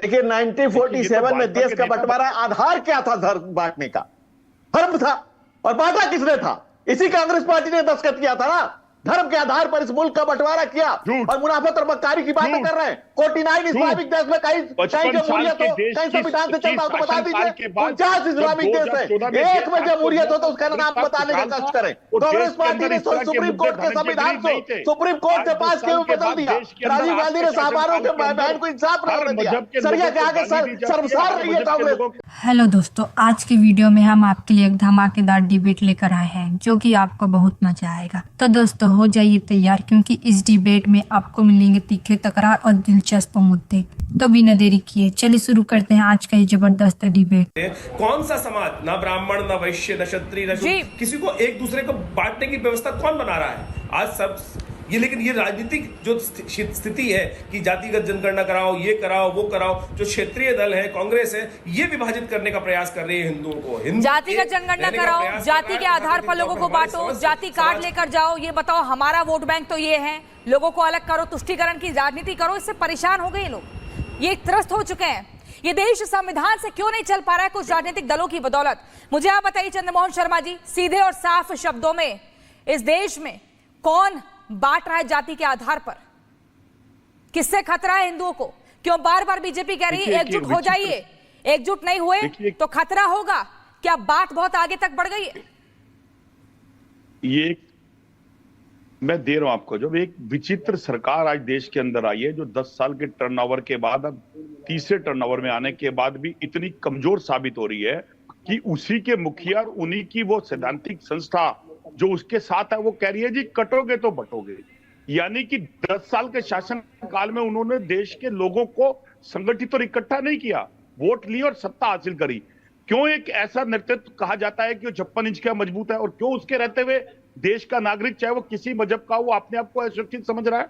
देखिए 1947 में देश का बंटवारा आधार क्या था? धर्म बांटने का धर्म था, और बांटा किसने था? इसी कांग्रेस पार्टी ने दस्तखत किया था ना। धर्म के आधार पर इस मुल्क का बंटवारा किया और मुनाफत और मक्कारी की बातें कर रहे हैं। 49 इस्लामिक देश में कहीं जमहूरियत हो, कहीं संविधान से चलता हो तो बता दीजिए। 49 इस्लामिक देश है, एक में जमहूरियत हो तो उसका नाम बताने का कष्ट करें। कांग्रेस पार्टी ने सुप्रीम कोर्ट के संविधान को सुप्रीम कोर्ट से पास के बदल दिया। राजीव गांधी ने साहबारों के बहन को इंसाफ नहीं दिया। सरिया के आगे शर्मसार रही है कांग्रेस। हेलो दोस्तों, आज के वीडियो में हम आपके लिए एक धमाकेदार डिबेट लेकर आए हैं जो कि आपको बहुत मजा आएगा। तो दोस्तों हो जाइए तैयार, क्योंकि इस डिबेट में आपको मिलेंगे तीखे तकरार और दिलचस्प मुद्दे। तो बिना देरी किए चलिए शुरू करते हैं आज का ये जबरदस्त डिबेट। कौन सा समाज, ना ब्राह्मण, ना वैश्य, ना क्षत्रिय, ना शूद्र, किसी को एक दूसरे को बांटने की व्यवस्था कौन बना रहा है आज? सब ये, लेकिन ये राजनीतिक जो स्थिति है कि जातिगत जनगणना कराओ, ये कराओ, वो कराओ, जो क्षेत्रीय दल है, कांग्रेस है, ये विभाजित करने का प्रयास कर रही है हिंदुओं को। जातिगत जनगणना कराओ, जाति के आधार पर लोगों को बांटो, जाति कार्ड लेकर जाओ, ये बताओ हमारा वोट बैंक तो ये है, लोगों को अलग करो, तुष्टीकरण की राजनीति करो। इससे परेशान हो गए लोग, ये त्रस्त हो चुके हैं। ये देश संविधान से क्यों नहीं चल पा रहा है? कुछ राजनीतिक दलों की बदौलत। मुझे आप बताइए चंद्रमोहन शर्मा जी, सीधे और साफ शब्दों में इस देश में कौन बांट रहा है जाति के आधार पर? किससे खतरा है हिंदुओं को? क्यों बार बार बीजेपी कह रही है एकजुट हो जाइए? एकजुट नहीं हुए तो खतरा होगा। क्या बात बहुत आगे तक बढ़ गई है? ये मैं दे रहा हूं आपको, जब एक विचित्र सरकार आज देश के अंदर आई है, जो 10 साल के टर्नओवर के बाद अब तीसरे टर्नओवर में आने के बाद भी इतनी कमजोर साबित हो रही है कि उसी के मुखिया और उन्हीं की वो सैद्धांतिक संस्था जो उसके साथ है वो कह रही है जी कटोगे तो बटोगे। यानी कि 10 साल के शासन काल में उन्होंने देश के लोगों को संगठित और इकट्ठा नहीं किया, वोट ली और सत्ता हासिल करी। क्यों एक ऐसा नेतृत्व कहा जाता है कि वो 56 इंच का मजबूत है, और क्यों उसके रहते हुए देश का नागरिक चाहे वो किसी मजहब का, वो अपने आप को असुरक्षित समझ रहा है?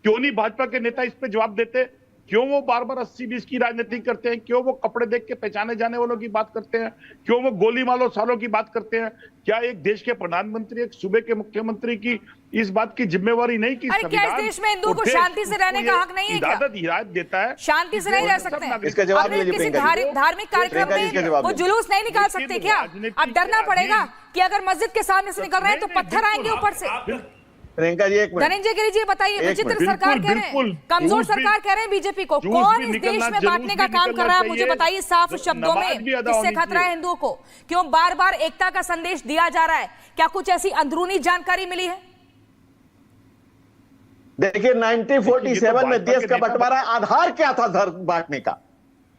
क्यों नहीं भाजपा के नेता इस पे जवाब देते? क्यों वो बार बार 80-20 की राजनीति करते हैं? क्यों वो कपड़े देख के पहचाने जाने वालों की बात करते हैं? क्यों वो गोली मारो सालों की बात करते हैं? क्या एक देश के प्रधानमंत्री, एक सूबे के मुख्यमंत्री की इस बात की जिम्मेवारी नहीं की? क्या इस देश में हिंदुओं को शांति से रहने का हक नहीं है? क्या हिदायत देता है? शांति से नहीं रह सकते हैं? इसका जवाब लीजिए। किसी धार्मिक कार्यक्रम में वो जुलूस नहीं निकाल सकते क्या? अब डरना पड़ेगा कि अगर मस्जिद के सामने से निकल रहे हैं तो पत्थर आएंगे ऊपर से। प्रियंका जी एक मिनट। धनंजय गिरी जी बताइए, विचित्र सरकार कह रहे हैं, कमजोर सरकार कह रहे हैं बीजेपी को। कौन इस देश में बांटने का काम कर रहा है? मुझे बताइए साफ शब्दों में, किससे खतरा है हिंदुओं को? क्यों बार बार एकता का संदेश दिया जा रहा है? क्या कुछ ऐसी अंदरूनी जानकारी मिली है? देखिए 1947 में देश का बंटवारा आधार क्या था? धर्म बांटने का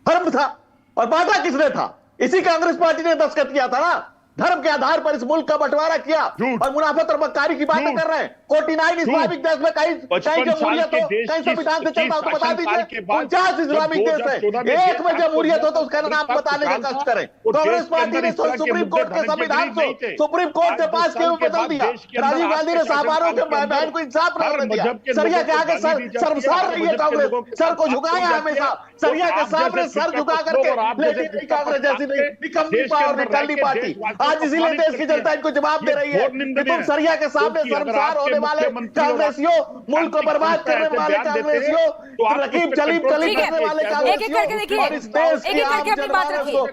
धर्म था, और बांटा किसने था? इसी कांग्रेस पार्टी ने दस्तखत किया था ना। धर्म के आधार पर इस मुल्क का बंटवारा किया और मुनाफत और मक्कारी की बातें कर रहे हैं। 49 इस्लामिक देश में कहीं जमहूरियत हो, कहीं संविधान से चलता हो तो बता दीजिए। 49 इस्लामिक देश है, एक में जमहूरियत हो तो उसका नाम बताने का कष्ट करें। कांग्रेस पार्टी ने सुप्रीम कोर्ट के संविधान को सुप्रीम कोर्ट से पास के बदल दिया। राजीव गांधी ने साहबारों के बहन को इंसाफ नहीं दिया। सरिया के आगे शर्मसार रही है कांग्रेस, सर को झुकाया हमेशा। सरिया के सामने सर झुका करके, लेकिन कांग्रेस जैसी नहीं निकम्मी और निकलनी पार्टी आज इसीलिए देश की जनता इनको जवाब दे रही है कि तुम सरिया के सामने शर्मसार होने वाले कांग्रेसियों, मुल्क को बर्बाद करने वाले कांग्रेसियों, रकीब चलीब करने वाले कांग्रेसियों, और इस देश की आम जनमानस को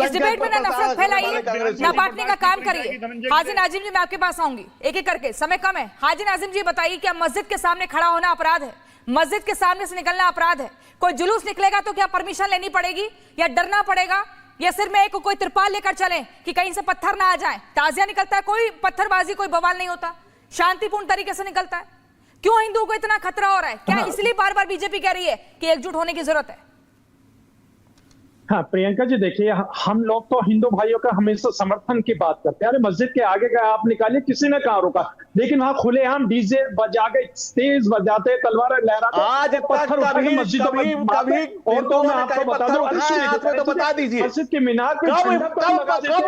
इस डिबेट में ना नफरत फैलाइए, ना बांटने का काम करिए। हाजी नाजिम जी मैं आपके पास आऊंगी, एक एक करके, समय कम है। हाजी नाजिम जी बताइए, क्या मस्जिद के सामने खड़ा होना अपराध है? मस्जिद के सामने से निकलना अपराध है? कोई जुलूस निकलेगा तो क्या परमिशन लेनी पड़ेगी या डरना पड़ेगा? या सिर में कोई तिरपाल लेकर चलें कि कहीं से पत्थर ना आ जाए? ताजिया निकलता है, कोई पत्थरबाजी, कोई बवाल नहीं होता, शांतिपूर्ण तरीके से निकलता है। क्यों हिंदुओं को इतना खतरा हो रहा है? क्या इसलिए बार बार बीजेपी कह रही है कि एकजुट होने की जरूरत है? हाँ प्रियंका जी देखिए, हम लोग तो हिंदू भाइयों का हमेशा समर्थन की बात करते हैं। अरे मस्जिद के आगे का आप निकालिए, किसी ने कहा रोका? लेकिन वहां खुलेआम डीजे बजा के तेज बजाते, तलवारें लहराते, आज पत्थर उठा के मस्जिदों में औरतों में आपको बता दो, तो बता दीजिए मस्जिद के मीनार पे कब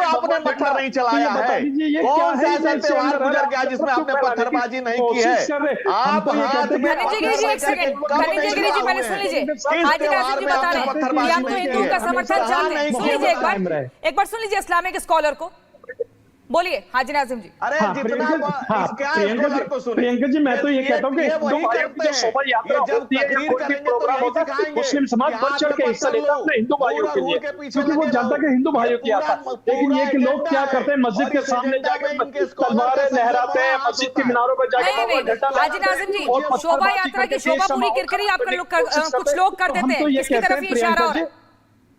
आपने पत्थर नहीं चलाया है? कौन सा ऐसा त्योहार गुजर गया जिसमें आपने पत्थरबाजी नहीं की है? आप हाथ में पहले सुन लीजिए, हाजी नाजिम जी बता रहे हैं कि आप तो हिंदुओं का समर्थन चाहते हैं। सुन लीजिए एक बार सुन लीजिए इस्लामिक स्कॉलर को। बोलिए हाजी नाजिम जी। अरे हाँ, जितना प्रियंका जी मैं तो ये कहता हूँ कि हिंदू भाइयों की जो शोभा यात्रा होती है या कोई भी प्रोग्राम होता है, मुस्लिम समाज बढ़ चढ़ के हिस्सा लेता है अपने हिंदू भाइयों के लिए, क्योंकि वो जनता के हिंदू भाइयों की आता है। लेकिन ये कि लोग क्या करते हैं, मस्जिद के सामने जाकर तलवारें लहराते हैं, मस्जिद के मिनारों पर जाकर हाजी नाजिम जी, शोभा यात्रा की शोभा पूरी किरकिरी आप कुछ लोग कर देते हैं, किसकी तरफ ये इशारा हो रहा है?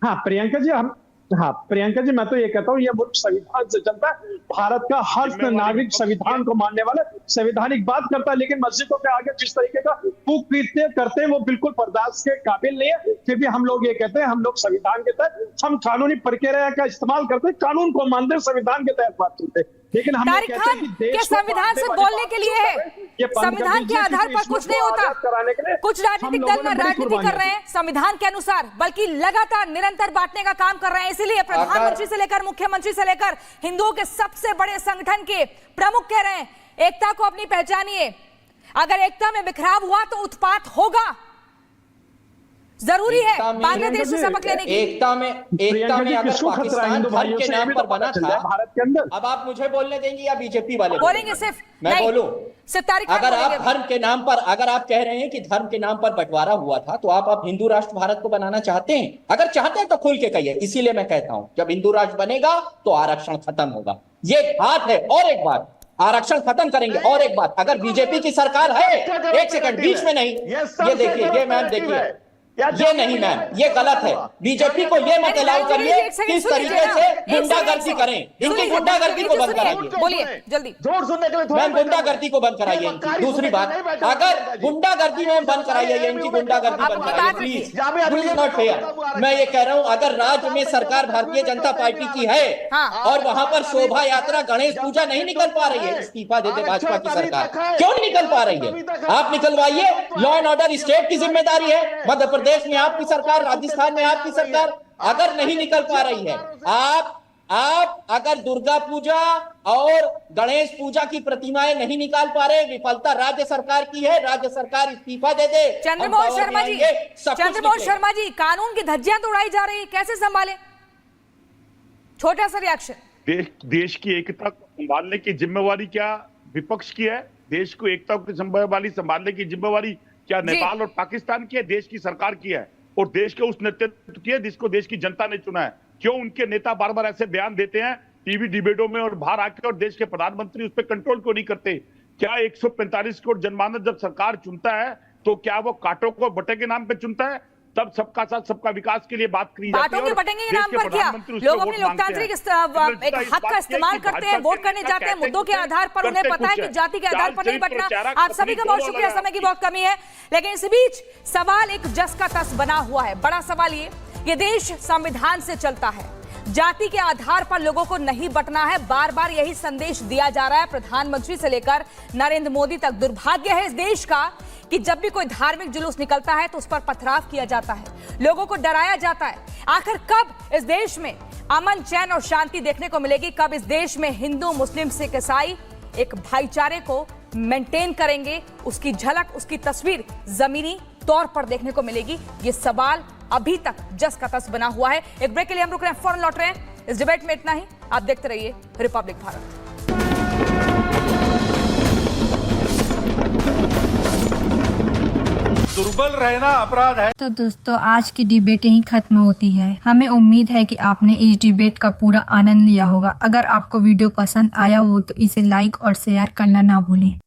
हाँ प्रियंका जी मैं तो ये कहता हूँ ये मुल्क संविधान से चलता है, भारत का हर नागरिक संविधान को मानने वाला संवैधानिक बात करता है, लेकिन मस्जिदों के आगे जिस तरीके का कुकृत्य करते हैं वो बिल्कुल बर्दाश्त के काबिल नहीं है। फिर भी हम लोग ये कहते हैं हम लोग संविधान के तहत हम कानूनी प्रक्रिया का इस्तेमाल करते हैं, कानून को मानते हैं, संविधान के तहत बात करते हैं। लेकिन हम तारिक खान क्या संविधान से बोलने के लिए है? संविधान के आधार पर कुछ नहीं होता। कुछ राजनीतिक दल में राजनीति कर रहे हैं संविधान के अनुसार, बल्कि लगातार निरंतर बांटने का काम कर रहे हैं। इसीलिए प्रधानमंत्री से लेकर मुख्यमंत्री से लेकर हिंदुओं के सबसे बड़े संगठन के प्रमुख कह रहे हैं एकता को अपनी पहचानिए, अगर एकता में बिखराव हुआ तो उत्पात होगा। जरूरी है बांग्लादेश से सबक लेने की। एकता में अगर पाकिस्तान धर्म के नाम पर बना था, भारत के अंदर, अब आप मुझे बोलने देंगे या बीजेपी वाले बोलेंगे? सिर्फ मैं बोलूं? सिर्फ तारिक खान अगर आप धर्म के नाम पर, अगर आप कह रहे हैं कि धर्म के नाम पर बंटवारा हुआ था, तो आप हिंदू राष्ट्र भारत को बनाना चाहते हैं? अगर चाहते हैं तो खुल के कहिए। इसीलिए मैं कहता हूं जब हिंदू राष्ट्र बनेगा तो आरक्षण खत्म होगा। ये बात है। और एक बात, आरक्षण खत्म करेंगे। और एक बात, अगर बीजेपी की सरकार है, एक सेकंड बीच में नहीं, ये देखिए, ये मैम देखिए, ये नहीं मैम, ये गलत है। बीजेपी को ये मत अलाउ करिए किस तरीके से गुंडागर्दी करें। इनकी गुंडागर्दी को बंद कराइए। बोलिए जल्दी। जोर सुनने के लिए मैम गुंडागर्दी को बंद कराइए इनकी। दूसरी बात, अगर गुंडागर्दी में बंद कराइए, इनकी गुंडागर्दी बंद कराइए please. This is not fair. मैं ये कह रहा हूँ अगर राज्य में सरकार भारतीय जनता पार्टी की है और वहां पर शोभा यात्रा गणेश पूजा नहीं निकल पा रही है, इस्तीफा दे दे भाजपा की सरकार। क्यों नहीं निकल पा रही है? आप निकलवाइए। लॉ एंड ऑर्डर स्टेट की जिम्मेदारी है। मध्य प्रदेश में आपकी सरकार, राजस्थान में आपकी सरकार अगर नहीं निकल पा रही है, आप अगर दुर्गा पूजा और गणेश पूजा की प्रतिमाएं नहीं निकाल पा रहे, विफलता राज्य सरकार की है। राज्य सरकार इस्तीफा दे दे। चंद्रमोहन शर्मा जी, कानून की धज्जियां तो उड़ाई जा रही है, कैसे संभाले? छोटा सा रिएक्शन। देश की एकता को संभालने की जिम्मेवारी क्या विपक्ष की है? देश को एकता की जिम्मेवारी संभालने की जिम्मेवारी क्या नेपाल और पाकिस्तान की है? देश की सरकार की है और देश के उस नेतृत्व की है जिसको देश की जनता ने चुना है। क्यों उनके नेता बार बार ऐसे बयान देते हैं टीवी डिबेटों में और बाहर आके, और देश के प्रधानमंत्री उस पर कंट्रोल क्यों नहीं करते? क्या 145 करोड़ जनमानस जब सरकार चुनता है तो क्या वो कांटों को बटे के नाम पे चुनता है? तब सबका साथ सबका विकास के लिए बात करी जाती है। बाटों के बटेंगे के नाम पर क्या लोग अपने लोकतांत्रिक एक हक का इस्तेमाल करते हैं, वोट करने जाते हैं मुद्दों के आधार पर। उन्हें पता है कि जाति के आधार पर नहीं बटना। आप सभी का बहुत शुक्रिया, समय की बहुत कमी है। लेकिन इस बीच सवाल एक जस का तस बना हुआ है। बड़ा सवाल ये देश संविधान से चलता है, जाति के आधार पर लोगों को नहीं बंटना है। बार बार यही संदेश दिया जा रहा है प्रधानमंत्री से लेकर नरेंद्र मोदी तक। दुर्भाग्य है इस देश का कि जब भी कोई धार्मिक जुलूस निकलता है तो उस पर पथराव किया जाता है, लोगों को डराया जाता है। आखिर कब इस देश में अमन, चैन और शांति देखने को मिलेगी? कब इस देश में हिंदू, मुस्लिम, सिख, ईसाई एक भाईचारे को मेंटेन करेंगे? उसकी झलक, उसकी तस्वीर जमीनी तौर पर देखने को मिलेगी? ये सवाल अभी तक जस का तस बना हुआ है। एक ब्रेक के लिए हम रुक रहे हैं, फौरन लौट रहे हैं। इस डिबेट में इतना ही। आप देखते रहिए रिपब्लिक भारत। दुर्बल रहना अपराध है। तो दोस्तों आज की डिबेट यहीं खत्म होती है। हमें उम्मीद है कि आपने इस डिबेट का पूरा आनंद लिया होगा। अगर आपको वीडियो पसंद आया हो तो इसे लाइक और शेयर करना ना भूलें।